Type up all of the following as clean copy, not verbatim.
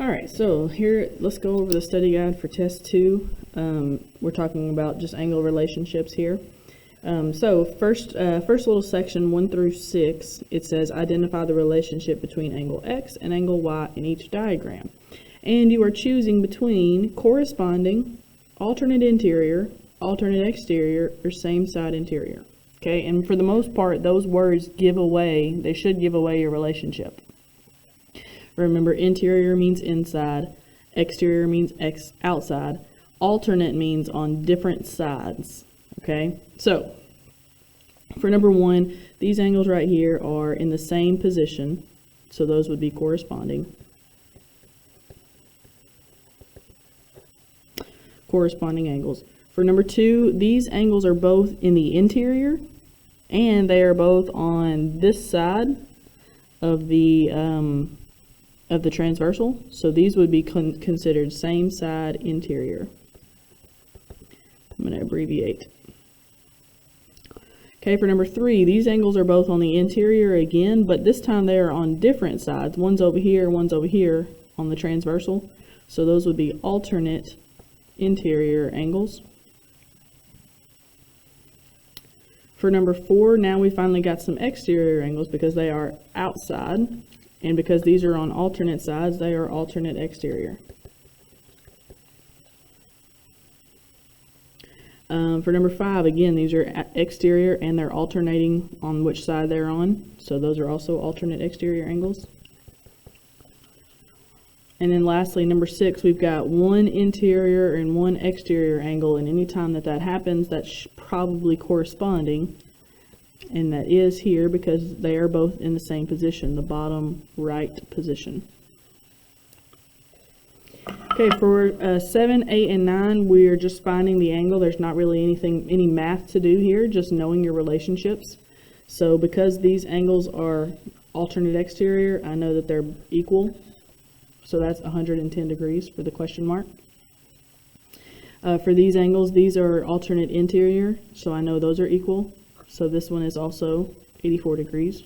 Alright, so here, let's go over the study guide for test 2. We're talking about just angle relationships here. First little section 1 through 6, it says identify the relationship between angle X and angle Y in each diagram. And you are choosing between corresponding, alternate interior, alternate exterior, or same side interior. Okay, and for the most part, those words they should give away your relationship. Remember, interior means inside, exterior means outside, alternate means on different sides. Okay, so for number 1, these angles right here are in the same position, so those would be corresponding. Corresponding angles. For number 2, these angles are both in the interior, and they are both on this side of the transversal, so these would be considered same side interior. I'm going to abbreviate. Okay, for number 3, these angles are both on the interior again, but this time they are on different sides. One's over here on the transversal, so those would be alternate interior angles. For number 4, now we finally got some exterior angles because they are outside, and because these are on alternate sides, they are alternate exterior. For number 5, again, these are exterior and they're alternating on which side they're on, so those are also alternate exterior angles. And then lastly, number 6, we've got one interior and one exterior angle, and anytime that happens, that's probably corresponding, and that is here because they are both in the same position, the bottom right position. Okay, for 7, 8, and 9, we're just finding the angle. There's not really any math to do here, just knowing your relationships. So because these angles are alternate exterior, I know that they're equal. So that's 110 degrees for the question mark. For these angles, these are alternate interior, so I know those are equal. So this one is also 84 degrees.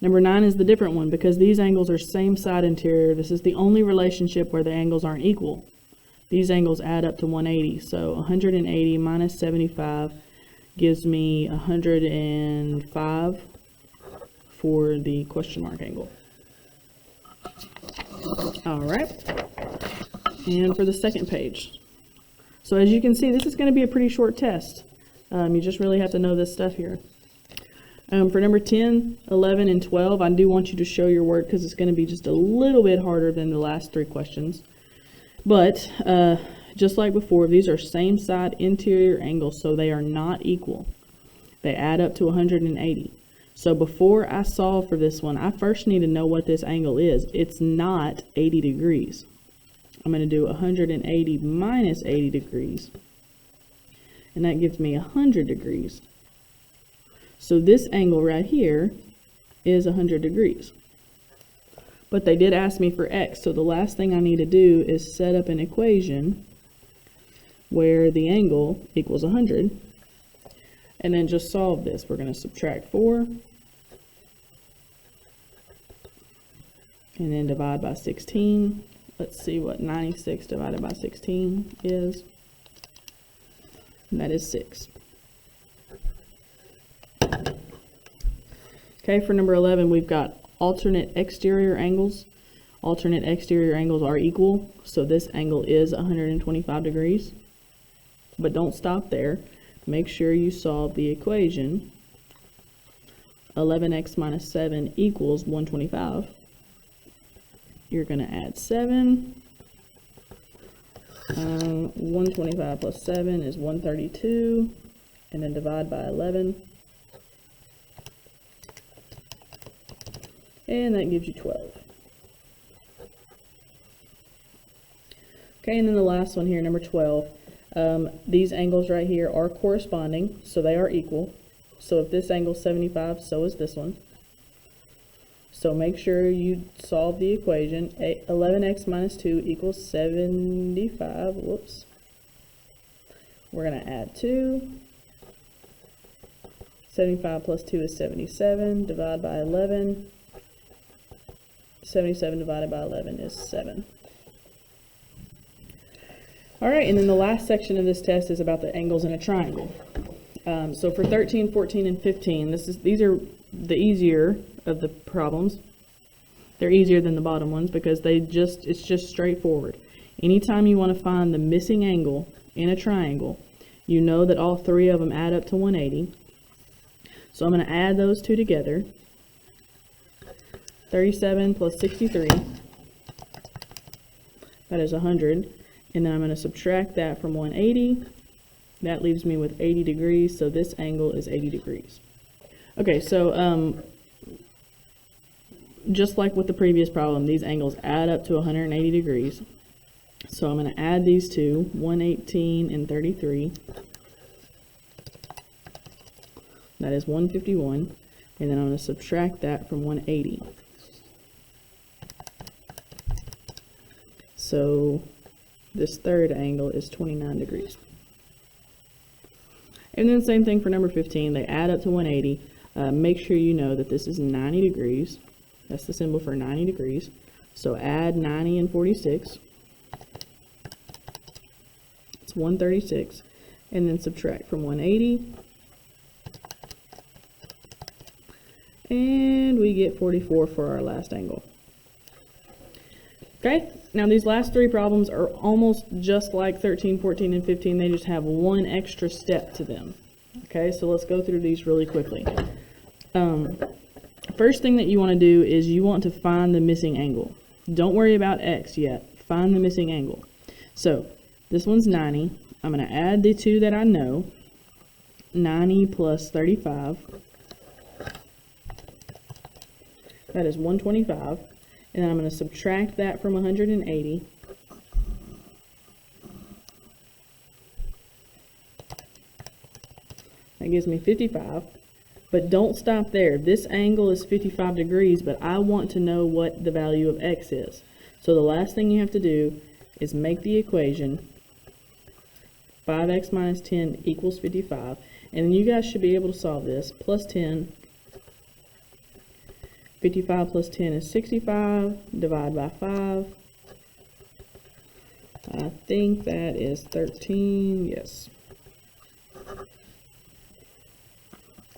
Number 9 is the different one because these angles are same side interior. This is the only relationship where the angles aren't equal. These angles add up to 180. So 180 minus 75 gives me 105 for the question mark angle. All right. And for the second page. So as you can see, this is going to be a pretty short test. You just really have to know this stuff here. For number 10, 11, and 12, I do want you to show your work because it's going to be just a little bit harder than the last 3 questions. But just like before, these are same side interior angles, so they are not equal. They add up to 180. So before I solve for this one, I first need to know what this angle is. It's not 80 degrees. I'm going to do 180 minus 80 degrees. And that gives me 100 degrees. So this angle right here is 100 degrees. But they did ask me for x, so the last thing I need to do is set up an equation where the angle equals 100. And then just solve this. We're going to subtract 4. And then divide by 16. Let's see what 96 divided by 16 is. And that is 6. Okay, for number 11, we've got alternate exterior angles. Alternate exterior angles are equal, so this angle is 125 degrees. But don't stop there. Make sure you solve the equation. 11x minus 7 equals 125. You're going to add 7. 125 plus 7 is 132. And then divide by 11. And that gives you 12. Okay, and then the last one here, number 12. These angles right here are corresponding, so they are equal. So if this angle is 75, so is this one. So make sure you solve the equation. 11x minus 2 equals 75. Whoops. We're going to add 2. 75 plus 2 is 77. Divide by 11. 77 divided by 11 is 7. All right, and then the last section of this test is about the angles in a triangle. So for 13, 14, and 15, these are the easier of the problems. They're easier than the bottom ones because it's just straightforward. Anytime you want to find the missing angle in a triangle, you know that all three of them add up to 180. So I'm going to add those two together. 37 plus 63, that is 100. And then I'm going to subtract that from 180. That leaves me with 80 degrees, so this angle is 80 degrees. Okay, so just like with the previous problem, these angles add up to 180 degrees. So I'm going to add these two, 118 and 33. That is 151. And then I'm going to subtract that from 180. So this third angle is 29 degrees. And then same thing for number 15. They add up to 180. Make sure you know that this is 90 degrees. That's the symbol for 90 degrees. So add 90 and 46. It's 136. And then subtract from 180. And we get 44 for our last angle. Okay, now these last three problems are almost just like 13, 14, and 15. They just have one extra step to them. Okay, so let's go through these really quickly. First thing that you want to do is you want to find the missing angle. Don't worry about x yet. Find the missing angle. So this one's 90. I'm going to add the two that I know. 90 plus 35. That is 125. And then I'm going to subtract that from 180. That gives me 55. But don't stop there. This angle is 55 degrees, but I want to know what the value of x is. So the last thing you have to do is make the equation 5x minus 10 equals 55. And you guys should be able to solve this. Plus 10. 55 plus 10 is 65. Divide by 5. I think that is 13. Yes.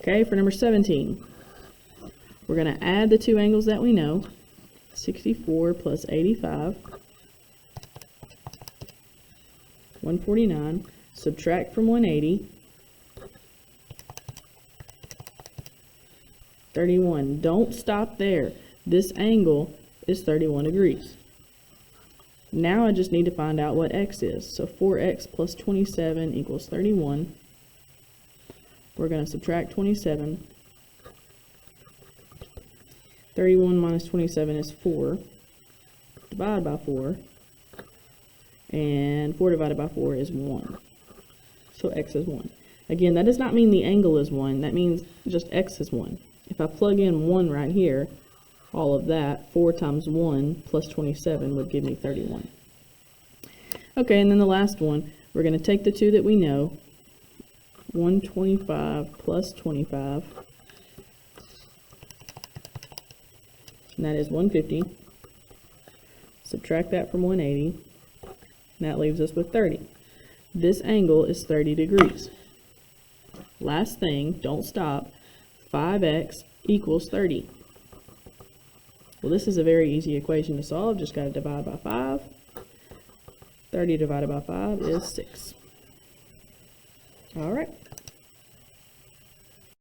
Okay, for number 17, we're going to add the two angles that we know. 64 plus 85. 149. Subtract from 180. 31. Don't stop there. This angle is 31 degrees. Now I just need to find out what x is. So 4x plus 27 equals 31. We're going to subtract 27. 31 minus 27 is 4. Divide by 4. And 4 divided by 4 is 1. So x is 1. Again, that does not mean the angle is 1. That means just x is 1. If I plug in 1 right here, all of that, 4 times 1 plus 27 would give me 31. Okay, and then the last one, we're going to take the two that we know, 125 plus 25, and that is 150. Subtract that from 180, and that leaves us with 30. This angle is 30 degrees. Last thing, don't stop. 5x equals 30. Well, this is a very easy equation to solve. Just got to divide by 5. 30 divided by 5 is 6. All right.